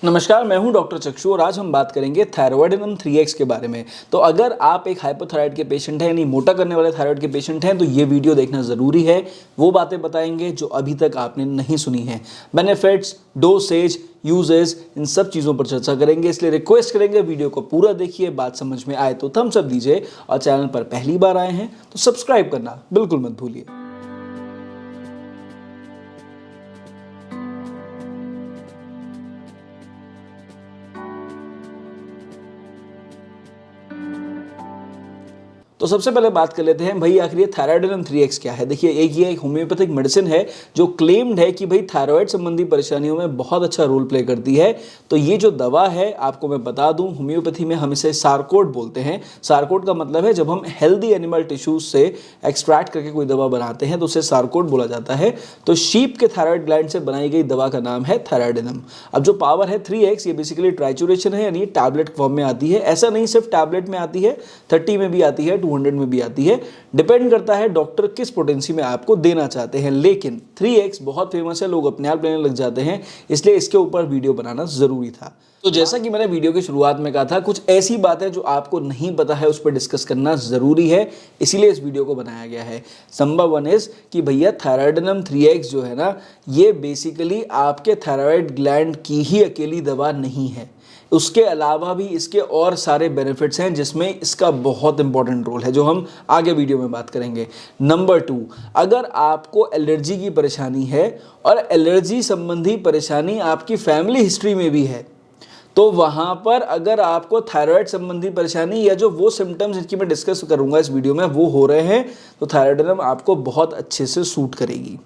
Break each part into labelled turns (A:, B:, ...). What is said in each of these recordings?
A: नमस्कार, मैं हूं डॉक्टर चक्षु और आज हम बात करेंगे थायराइडिनम 3x के बारे में। तो अगर आप एक हाइपोथायराइड के पेशेंट हैं यानी मोटा करने वाले थायराइड के पेशेंट हैं तो ये वीडियो देखना ज़रूरी है। वो बातें बताएंगे जो अभी तक आपने नहीं सुनी हैं। बेनिफिट्स, डोसेज, यूजेस, इन सब चीज़ों पर चर्चा करेंगे, इसलिए रिक्वेस्ट करेंगे वीडियो को पूरा देखिए। बात समझ में आए तो थम्स अप दीजिए और चैनल पर पहली बार आए हैं तो सब्सक्राइब करना बिल्कुल मत भूलिए। तो सबसे पहले बात कर लेते हैं भाई, आखिर ये थायराइडिनम 3x क्या है। देखिए, एक होम्योपैथिक मेडिसिन है जो क्लेम्ड है कि भाई थायराइड संबंधी परेशानियों में बहुत अच्छा रोल प्ले करती है। तो ये जो दवा है, आपको मैं बता दूं, होम्योपैथी में हम इसे सारकोड बोलते हैं। सारकोड का मतलब है जब हम हेल्दी एनिमल टिश्यूज से एक्सट्रैक्ट करके कोई दवा बनाते हैं तो उसे सारकोड बोला जाता है। तो शीप के थायराइड ग्लैंड से बनाई गई दवा का नाम है थायराइडिनम। अब जो पावर है 3x, ये बेसिकली ट्राइचुरेशन है, यानी टैबलेट फॉर्म में आती है। ऐसा नहीं सिर्फ टैबलेट में आती है, 30 में भी आती है, 200 में भी आती है। डिपेंड करता है डॉक्टर किस पोटेंसी में आपको देना चाहते हैं। लेकिन 3x बहुत फेमस है, लोग अपने आप लेने लग जाते हैं, इसलिए इसके ऊपर वीडियो बनाना जरूरी था। तो जैसा कि मैंने वीडियो की शुरुआत में कहा था, कुछ ऐसी बातें जो आपको नहीं पता है उस पर डिस्कस करना जरूरी है, इसीलिए इस वीडियो को बनाया गया है। नंबर वन इज कि भैया थायराइडिनम 3x जो है ना, ये बेसिकली आपके थायराइड ग्लैंड की ही अकेली दवा नहीं है। उसके अलावा भी इसके और सारे बेनिफिट्स हैं जिसमें इसका बहुत इंपॉर्टेंट रोल है, जो हम आगे वीडियो में बात करेंगे। नंबर टू, अगर आपको एलर्जी की परेशानी है और एलर्जी संबंधी परेशानी आपकी फैमिली हिस्ट्री में भी है, तो वहाँ पर अगर आपको थायराइड संबंधी परेशानी या जो वो सिम्टम्स जिनकी मैं डिस्कस करूँगा इस वीडियो में वो हो रहे हैं, तो थायराइडिनम आपको बहुत अच्छे से सूट करेगी।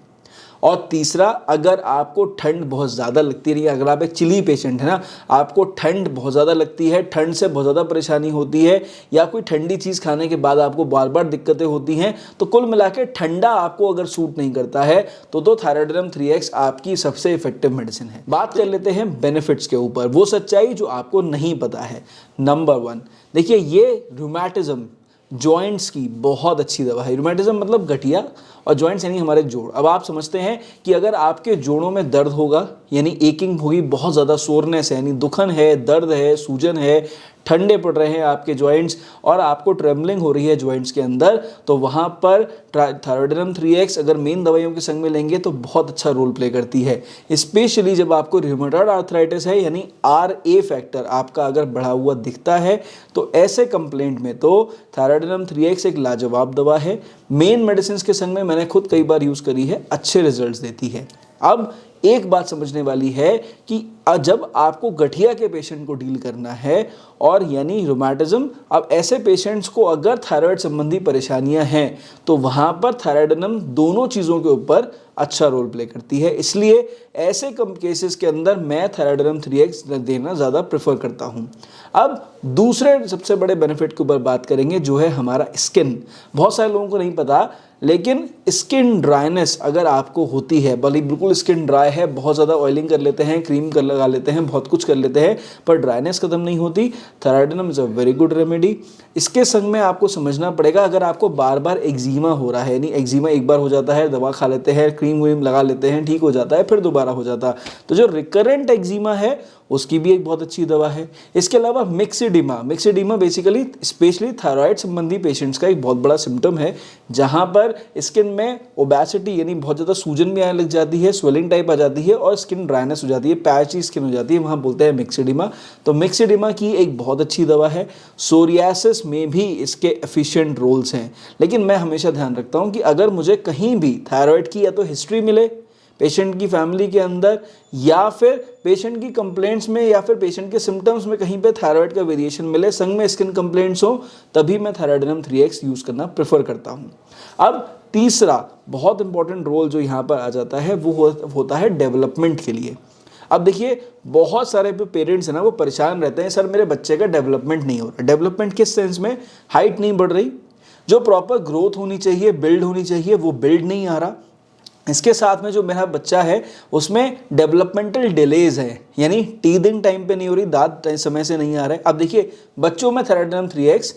A: और तीसरा, अगर आपको ठंड बहुत ज़्यादा लगती है, अगर आप एक चिली पेशेंट है ना, आपको ठंड बहुत ज़्यादा लगती है, ठंड से बहुत ज़्यादा परेशानी होती है, या कोई ठंडी चीज़ खाने के बाद आपको बार बार दिक्कतें होती हैं, तो कुल मिला के ठंडा आपको अगर सूट नहीं करता है तो थायराइडिनम 3x आपकी सबसे इफेक्टिव मेडिसिन है। बात कर लेते हैं बेनिफिट्स के ऊपर, वो सच्चाई जो आपको नहीं पता है। नंबर वन, देखिए, ये रूमेटिज्म जॉइंट्स की बहुत अच्छी दवा है। रूमेटिज्म मतलब गठिया और जॉइंट्स यानी हमारे जोड़। अब आप समझते हैं कि अगर आपके जोड़ों में दर्द होगा, यानी एकिंग होगी, बहुत ज़्यादा सोरनेस है, यानी दुखन है, दर्द है, सूजन है, ठंडे पड़ रहे हैं आपके जॉइंट्स और आपको ट्रेम्बलिंग हो रही है जॉइंट्स के अंदर, तो वहाँ पर थायराइडिनम 3x अगर मेन दवाइयों के संग में लेंगे तो बहुत अच्छा रोल प्ले करती है। स्पेशली जब आपको रूमेटॉइड आर्थराइटिस है, यानी RA फैक्टर आपका अगर बढ़ा हुआ दिखता है, तो ऐसे कंप्लेंट में तो थायराइडिनम 3x एक लाजवाब दवा है। मेन मेडिसिन के संग में मैंने खुद कई बार यूज़ करी है, अच्छे रिजल्ट्स देती है। अब एक बात समझने वाली है कि जब आपको गठिया के पेशेंट को डील करना है और यानी रूमेटिज्म, अब ऐसे पेशेंट्स को अगर थायराइड संबंधी परेशानियां हैं तो वहाँ पर थायराइडिनम दोनों चीज़ों के ऊपर अच्छा रोल प्ले करती है। इसलिए ऐसे कम केसेस के अंदर मैं थायराइडिनम 3x देना ज़्यादा प्रेफर करता हूँ। अब दूसरे सबसे बड़े बेनिफिट के ऊपर बात करेंगे, जो है हमारा स्किन। बहुत सारे लोगों को नहीं पता, लेकिन स्किन ड्राइनेस अगर आपको होती है, भले बिल्कुल स्किन ड्राई है, बहुत ज़्यादा ऑयलिंग कर लेते हैं, क्रीम कर लगा लेते हैं, बहुत कुछ कर लेते हैं, पर ड्राइनेस खत्म नहीं होती, thyroidinum is a very good remedy. इसके संग में आपको समझना पड़ेगा, अगर आपको बार बार एक्जिमा हो रहा है, यानी एक्जिमा एक बार हो जाता है, दवा खा लेते हैं, क्रीम व्रीम लगा लेते हैं, ठीक हो जाता है, फिर दोबारा हो जाता, तो जो रिकरेंट एक्जिमा है उसकी भी एक बहुत अच्छी दवा है। इसके अलावा मिक्सिडिमा बेसिकली स्पेशली थायराइड संबंधी पेशेंट्स का एक बहुत बड़ा सिम्टम है, जहाँ पर स्किन में ओबेसिटी यानी बहुत ज़्यादा सूजन भी आने लग जाती है, स्वेलिंग टाइप आ जाती है और स्किन ड्राइनेस हो जाती है, पैची स्किन हो जाती है, वहाँ बोलते हैं मिक्सिडिमा। तो मिक्सिडिमा की एक बहुत अच्छी दवा है। सोरियासिस में भी इसके एफिशिएंट रोल्स हैं। लेकिन मैं हमेशा ध्यान रखता हूँ कि अगर मुझे कहीं भी थायराइड की या तो हिस्ट्री मिले पेशेंट की फैमिली के अंदर, या फिर पेशेंट की कंप्लेंट्स में या फिर पेशेंट के सिम्टम्स में कहीं पे थायराइड का वेरिएशन मिले, संग में स्किन कंप्लेंट्स हो, तभी मैं थायराइडिनम 3x यूज़ करना प्रेफर करता हूँ। अब तीसरा बहुत इंपॉर्टेंट रोल जो यहाँ पर आ जाता है वो होता है डेवलपमेंट के लिए। अब देखिए, बहुत सारे पेरेंट्स हैं ना, वो परेशान रहते हैं, सर मेरे बच्चे का डेवलपमेंट नहीं हो रहा। डेवलपमेंट किस सेंस में? हाइट नहीं बढ़ रही, जो प्रॉपर ग्रोथ होनी चाहिए, बिल्ड होनी चाहिए, वो बिल्ड नहीं आ रहा। इसके साथ में जो मेरा बच्चा है उसमें डेवलपमेंटल डिलेज है, यानी टीदिंग टाइम पे नहीं हो रही, दांत समय से नहीं आ रहे। अब देखिए, बच्चों में थायराइडिनम 3x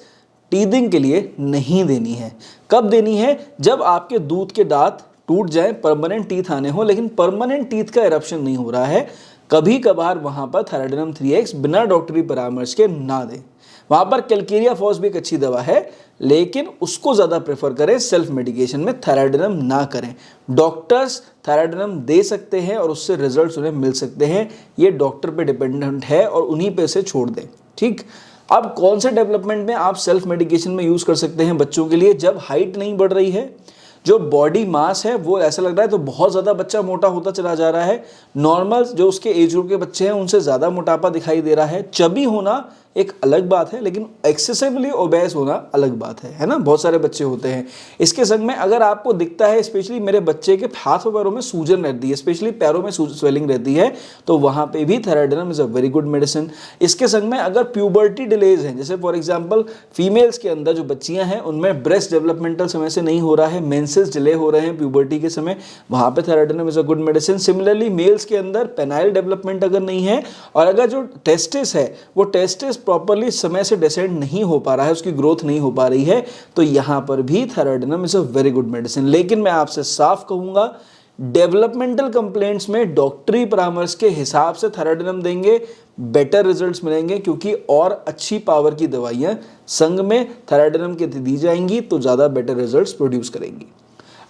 A: टीदिंग के लिए नहीं देनी है। कब देनी है? जब आपके दूध के दांत टूट जाए, परमानेंट टीथ आने हो, लेकिन परमानेंट टीथ का इरप्शन नहीं हो रहा है। कभी कभार वहाँ पर थायराइडिनम 3x बिना डॉक्टरी परामर्श के ना दें। वहाँ पर कैलकेरिया फॉस भी एक अच्छी दवा है, लेकिन उसको ज़्यादा प्रेफर करें, सेल्फ मेडिकेशन में थायराइडिनम ना करें। डॉक्टर्स थायराइडिनम दे सकते हैं और उससे रिजल्ट्स उन्हें मिल सकते हैं, ये डॉक्टर पे डिपेंडेंट है और उन्हीं पे से छोड़ दें। ठीक, अब कौन से डेवलपमेंट में आप सेल्फ मेडिकेशन में यूज़ कर सकते हैं बच्चों के लिए? जब हाइट नहीं बढ़ रही है, जो बॉडी मास है वो ऐसा लग रहा है तो बहुत ज़्यादा बच्चा मोटा होता चला जा रहा है, नॉर्मल जो उसके एज ग्रुप के बच्चे हैं उनसे ज़्यादा मोटापा दिखाई दे रहा है, चबी होना एक अलग बात है, लेकिन एक्सेसिवली ओबेस होना अलग बात है ना, बहुत सारे बच्चे होते हैं। इसके संग में अगर आपको दिखता है, स्पेशली मेरे बच्चे के हाथों पैरों में सूजन रहती है, स्पेशली पैरों में स्वेलिंग रहती है, तो वहाँ पे भी thyroidinum is a very good medicine. इसके संग में अगर प्यूबर्टी डिलेज हैं, जैसे फॉर एग्जाम्पल फीमेल्स के अंदर जो बच्चियाँ हैं उनमें ब्रेस्ट डेवलपमेंटल समय से नहीं हो रहा है, मेंसेस डिले हो रहे हैं प्यूबर्टी के समय, वहाँ पे thyroidinum is a good medicine. Similarly males के अंदर पेनाइल डेवलपमेंट अगर नहीं है और अगर जो टेस्टिस है वो टेस्टिस प्रॉपरली समय से डिसेंड नहीं हो पा रहा है, उसकी ग्रोथ नहीं हो पा रही है, तो यहाँ पर भी thyroidinum is a very good medicine. लेकिन मैं आपसे साफ कहूँगा, डेवलपमेंटल कंप्लेंट्स में डॉक्टरी परामर्श के हिसाब से थायराइडिनम देंगे, बेटर रिजल्ट्स मिलेंगे, क्योंकि और अच्छी पावर की दवाइयाँ संग में थायराइडिनम के दी जाएंगी तो ज़्यादा बेटर रिजल्ट्स प्रोड्यूस करेंगी।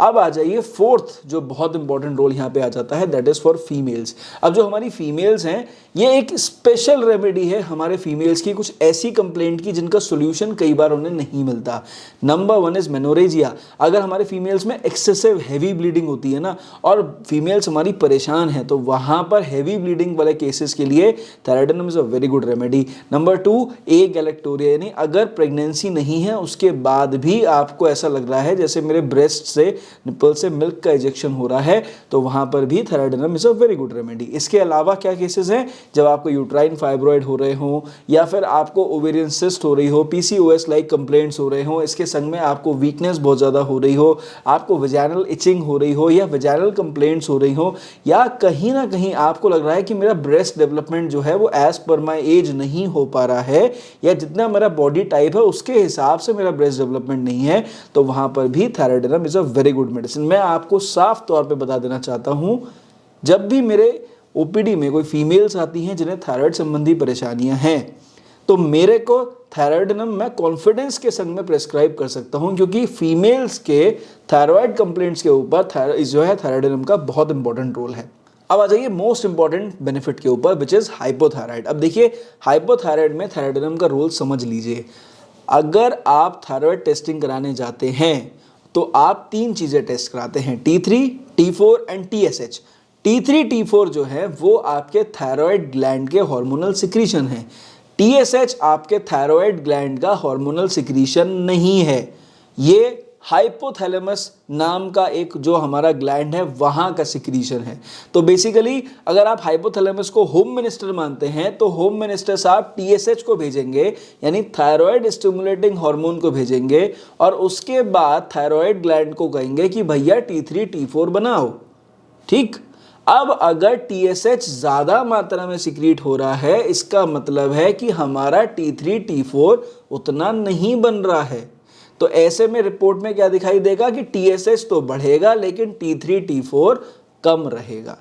A: अब आ जाइए फोर्थ जो बहुत इंपॉर्टेंट रोल यहाँ पे आ जाता है, दैट इज फॉर फीमेल्स। अब जो हमारी फीमेल्स हैं, ये एक स्पेशल रेमेडी है हमारे फीमेल्स की कुछ ऐसी कंप्लेंट की जिनका सोल्यूशन कई बार उन्हें नहीं मिलता। Number 1 is menorrhagia. अगर हमारे फीमेल्स में एक्सेसिव हैवी ब्लीडिंग होती है ना, और फीमेल्स हमारी परेशान है, तो वहाँ पर हैवी ब्लीडिंग वाले केसेस के लिए thyroidinum is a very good remedy. Number 2 a galactorrhoea, यानी अगर प्रेगनेंसी नहीं है उसके बाद भी आपको ऐसा लग रहा है जैसे मेरे ब्रेस्ट से, निपल से मिल्क का इजेक्शन हो रहा है, तो वहां पर भी thyroidinum is a very good remedy. इसके अलावा क्या केसेस हैं? जब आपको यूट्राइन फाइब्रॉइड हो रहे हो, या फिर आपको ओवेरियन सिस्ट हो रही हो, पीसीओएस लाइक कंप्लेंट्स हो रहे हो, इसके संग में आपको वीकनेस बहुत ज़्यादा हो रही हो, आपको वेजाइनल इचिंग हो रही हो, या वेजाइनल कंप्लेंट्स हो रही हो, या कहीं ना कहीं आपको लग रहा है कि मेरा ब्रेस्ट डेवलपमेंट जो है वो एज पर माई एज नहीं हो पा रहा है, या जितना मेरा बॉडी टाइप है उसके हिसाब से मेरा ब्रेस्ट डेवलपमेंट नहीं है, तो वहां पर भी thyroidinum is a very good medicine. मैं आपको साफ तौर पे बता देना चाहता हूं, जब भी मेरे ओपीडी में कोई फीमेल्स आती हैं जिन्हें थायराइड संबंधी परेशानियां हैं, तो मेरे को थायराइडिनम मैं कॉन्फिडेंस के संग में प्रेस्क्राइब कर सकता हूं, क्योंकि फीमेल्स के थायराइड कंप्लेंट्स के ऊपर जो है थायराइडिनम का बहुत इंपॉर्टेंट रोल है। अब आ जाइए मोस्ट इंपॉर्टेंट बेनिफिट के ऊपर, विच इज हाइपोथायराइड। अब देखिए, हाइपोथायराइड में थायराइडिनम का रोल समझ लीजिए। अगर आप थायराइड टेस्टिंग कराने जाते हैं तो आप 3 चीज़ें टेस्ट कराते हैं, T3, T4 and TSH। T3, T4 जो है वो आपके थायराइड ग्लैंड के हार्मोनल सिक्रीशन है, TSH आपके थायराइड ग्लैंड का हार्मोनल सिक्रीशन नहीं है, ये हाइपोथैलेमस नाम का एक जो हमारा ग्लैंड है वहाँ का सिक्रीशन है। तो बेसिकली अगर आप हाइपोथैलेमस को होम मिनिस्टर मानते हैं, तो होम मिनिस्टर साहब TSH को भेजेंगे, यानी थायराइड स्टिमुलेटिंग हार्मोन को भेजेंगे, और उसके बाद थायराइड ग्लैंड को कहेंगे कि भैया T3, T4 बनाओ। ठीक, अब अगर TSH ज़्यादा मात्रा में सिक्रीट हो रहा है, इसका मतलब है कि हमारा T3, T4 उतना नहीं बन रहा है। तो ऐसे में रिपोर्ट में क्या दिखाई देगा कि TSH तो बढ़ेगा लेकिन T3, T4 कम रहेगा।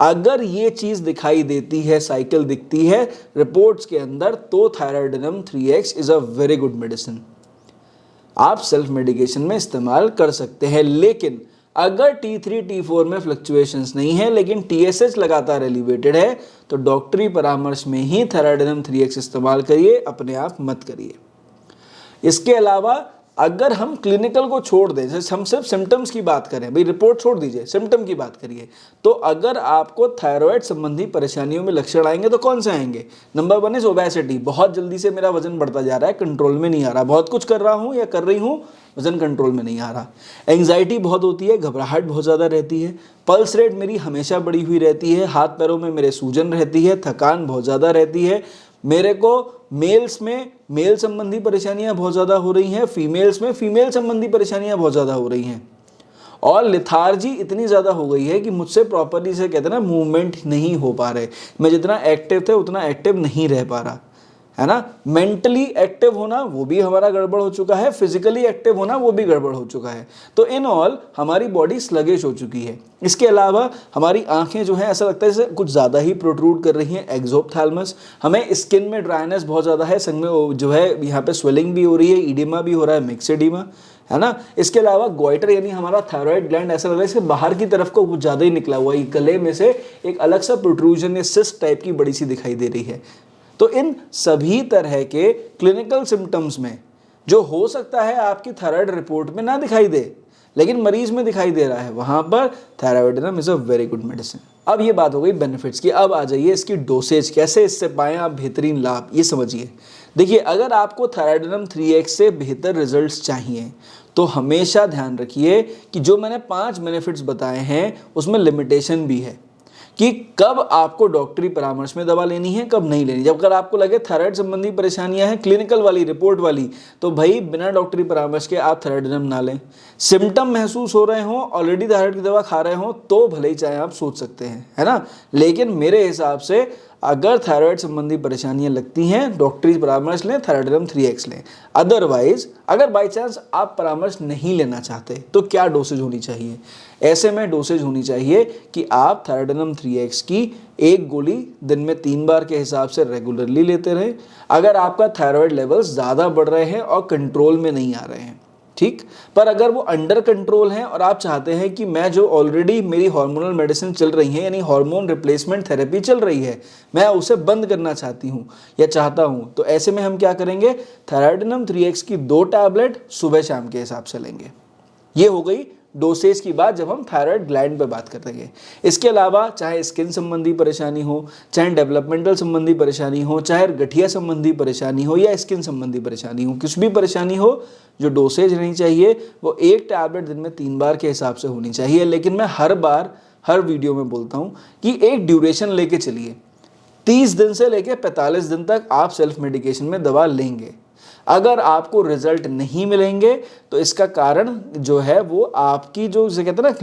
A: अगर ये चीज़ दिखाई देती है, साइकिल दिखती है रिपोर्ट्स के अंदर, तो thyroidinum 3x is a very good medicine, आप सेल्फ मेडिकेशन में इस्तेमाल कर सकते हैं। लेकिन अगर T3, T4 में फ्लक्चुएशंस नहीं है लेकिन TSH लगातार एलिवेटेड है, तो डॉक्टरी परामर्श में ही थायराइडिनम 3x इस्तेमाल करिए, अपने आप मत करिए। इसके अलावा अगर हम क्लिनिकल को छोड़ दें, जैसे हम सिर्फ सिम्टम्स की बात करें, भाई रिपोर्ट छोड़ दीजिए, सिम्टम की बात करिए, तो अगर आपको थायराइड संबंधी परेशानियों में लक्षण आएंगे तो कौन से आएंगे? नंबर 1 इज ओबेसिटी, बहुत जल्दी से मेरा वजन बढ़ता जा रहा है, कंट्रोल में नहीं आ रहा, बहुत कुछ कर रहा हूँ या कर रही हूँ, वजन कंट्रोल में नहीं आ रहा। एंग्जाइटी बहुत होती है, घबराहट बहुत ज़्यादा रहती है, पल्स रेट मेरी हमेशा बढ़ी हुई रहती है, हाथ पैरों में मेरे सूजन रहती है, थकान बहुत ज़्यादा रहती है, मेरे को मेल्स में मेल संबंधी परेशानियां बहुत ज़्यादा हो रही हैं, फीमेल्स में फीमेल संबंधी परेशानियां बहुत ज़्यादा हो रही हैं, और लिथार्जी इतनी ज़्यादा हो गई है कि मुझसे प्रॉपरली से कहते हैं ना मूवमेंट नहीं हो पा रहे, मैं जितना एक्टिव थे उतना एक्टिव नहीं रह पा रहा। है ना। मेंटली एक्टिव होना वो भी हमारा गड़बड़ हो चुका है, फिजिकली एक्टिव होना वो भी गड़बड़ हो चुका है। तो इन ऑल हमारी बॉडी स्लगिश हो चुकी है। इसके अलावा हमारी आंखें जो है ऐसा लगता है जैसे कुछ ज़्यादा ही प्रोट्रूड कर रही हैं, एक्सोप्थैल्मस। हमें स्किन में ड्राइनेस बहुत ज़्यादा है, संग में जो है यहाँ पे स्वेलिंग भी हो रही है, ईडिमा भी हो रहा है, मिक्स ईडिमा, है ना। इसके अलावा गोइटर यानी हमारा थायराइड ग्लैंड ऐसा लग रहा है इसके बाहर की तरफ को कुछ ज़्यादा ही निकला हुआ है, गले में से एक अलग सा प्रोट्रूजन या सिस्ट टाइप की बड़ी सी दिखाई दे रही है। तो इन सभी तरह के क्लिनिकल सिम्टम्स में जो हो सकता है आपकी थायराइड रिपोर्ट में ना दिखाई दे लेकिन मरीज में दिखाई दे रहा है, वहां पर thyroidinum is a very good medicine. अब ये बात हो गई बेनिफिट्स की, अब आ जाइए इसकी डोसेज, कैसे इससे पाएं आप बेहतरीन लाभ, ये समझिए। देखिए, अगर आपको थायराइडिनम 3x से बेहतर रिजल्ट्स चाहिए तो हमेशा ध्यान रखिए कि जो मैंने 5 बेनिफिट्स बताए हैं उसमें लिमिटेशन भी है कि कब आपको डॉक्टरी परामर्श में दवा लेनी है, कब नहीं लेनी। जब अगर आपको लगे थायराइड संबंधी परेशानियां हैं क्लिनिकल वाली रिपोर्ट वाली, तो भाई बिना डॉक्टरी परामर्श के आप थायराइडिनम ना लें। सिम्टम महसूस हो रहे हों, ऑलरेडी थायराइड की दवा खा रहे हों, तो भले ही चाहे आप सोच सकते हैं, है ना। लेकिन मेरे हिसाब से अगर थायराइड संबंधी परेशानियां लगती हैं, डॉक्टरी परामर्श लें, थायराइडिनम 3x लें। अदरवाइज अगर बाई चांस आप परामर्श नहीं लेना चाहते तो क्या डोसेज होनी चाहिए? ऐसे में डोसेज होनी चाहिए कि आप थायराइडिनम 3x की एक गोली दिन में 3 बार के हिसाब से रेगुलरली लेते रहें अगर आपका थायराइड लेवल्स ज़्यादा बढ़ रहे हैं और कंट्रोल में नहीं आ रहे हैं, ठीक। पर अगर वो अंडर कंट्रोल है और आप चाहते हैं कि मैं जो ऑलरेडी मेरी हार्मोनल मेडिसिन चल रही है यानी हार्मोन रिप्लेसमेंट थेरेपी चल रही है, मैं उसे बंद करना चाहती हूँ या चाहता हूँ, तो ऐसे में हम क्या करेंगे, थायराइडिनम 3x की 2 टैबलेट सुबह शाम के हिसाब से लेंगे। ये हो गई डोसेज की बात जब हम थायराइड ग्लैंड पे बात करेंगे। इसके अलावा चाहे स्किन संबंधी परेशानी हो, चाहे डेवलपमेंटल संबंधी परेशानी हो, चाहे गठिया संबंधी परेशानी हो या स्किन संबंधी परेशानी हो, कुछ भी परेशानी हो, जो डोसेज रहनी चाहिए वो 1 टैबलेट दिन में 3 बार के हिसाब से होनी चाहिए। लेकिन मैं हर बार हर वीडियो में बोलता हूँ कि एक ड्यूरेशन लेके चलिए। 30 दिन से लेके 45 दिन तक आप सेल्फ मेडिकेशन में दवा लेंगे। अगर आपको रिजल्ट नहीं मिलेंगे तो इसका कारण जो है वो आपकी जो कहते हैं ना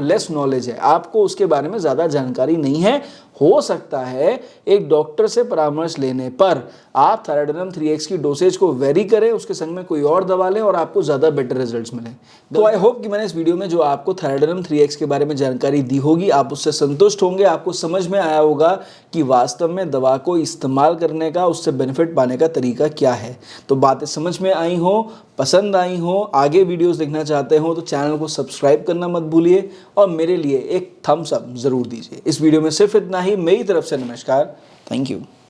A: लेस नॉलेज है, आपको उसके बारे में ज़्यादा जानकारी नहीं है। हो सकता है एक डॉक्टर से परामर्श लेने पर आप थायराइडिनम 3x की डोसेज को वेरी करें, उसके संग में कोई और दवा लें और आपको ज़्यादा बेटर रिजल्ट्स मिलें। तो आई होप कि मैंने इस वीडियो में जो आपको थायराइडिनम 3x के बारे में जानकारी दी होगी आप उससे संतुष्ट होंगे, आपको समझ में आया होगा कि वास्तव में दवा को इस्तेमाल करने का, उससे बेनिफिट पाने का तरीका क्या है। तो बातें समझ में आई हो, पसंद आई हो, आगे वीडियोस देखना चाहते हो तो चैनल को सब्सक्राइब करना मत भूलिए और मेरे लिए एक थम्स अप ज़रूर दीजिए। इस वीडियो में सिर्फ इतना ही, मेरी तरफ से नमस्कार, थैंक यू।